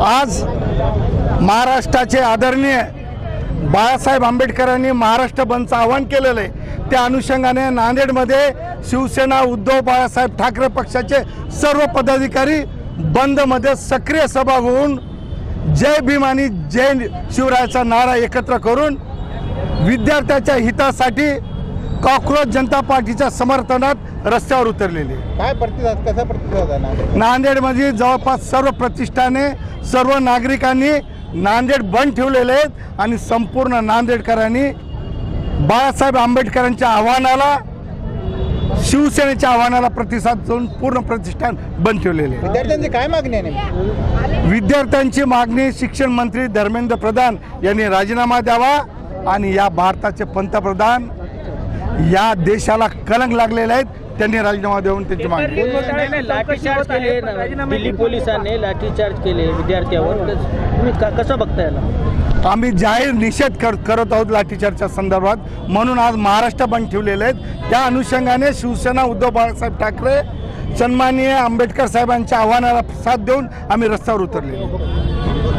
आज महाराष्ट्राचे आदरणीय बाळासाहेब आंबेडकरांनी महाराष्ट्र बंदचं आवाहन केलेलं आहे। त्या अनुषंगाने नांदेडमध्ये शिवसेना उद्धव बाळासाहेब ठाकरे पक्षाचे सर्व पदाधिकारी बंदमध्ये सक्रिय सहभाग होऊन जय भीम आणि जय शिवरायाचा नारा एकत्र करून विद्यार्थ्याच्या हितासाठी कॉक्रोच जनता पार्टीच्या समर्थनात रस्त्यावर उतरलेले। काय प्रतिसाद, कसा प्रतिसाद आहे? नांदेडमध्ये जवळपास सर्व प्रतिष्ठाने, सर्व नागरिकांनी नांदेड बंद ठेवलेले आहेत आणि संपूर्ण नांदेडकरांनी बाळासाहेब आंबेडकरांच्या आव्हानाला, शिवसेनेच्या आव्हानाला प्रतिसाद देऊन पूर्ण प्रतिष्ठान बंद ठेवलेले आहे। विद्यार्थ्यांची काय मागणी आहे? विद्यार्थ्यांची मागणी शिक्षण मंत्री धर्मेंद्र प्रधान यांनी राजीनामा द्यावा आणि या भारताचे पंतप्रधान या देशाला कलंक लागलेले आहेत, त्यांनी राजीनामा देऊन त्यांची मागणी। लाठीचार्ज केले, दिल्ली पोलिसांनी लाठीचार्ज केले विद्यार्थ्यांवर, तुम्ही कसं बघता याला? आम्ही जाहीर निषेध करत आहोत लाठीचार्जच्या संदर्भात, म्हणून आज महाराष्ट्र बंद ठेवलेले आहेत। त्या अनुषंगाने शिवसेना उद्धव बाळासाहेब ठाकरे सन्माननीय आंबेडकर साहेबांच्या आव्हानाला साथ देऊन आम्ही रस्त्यावर उतरले।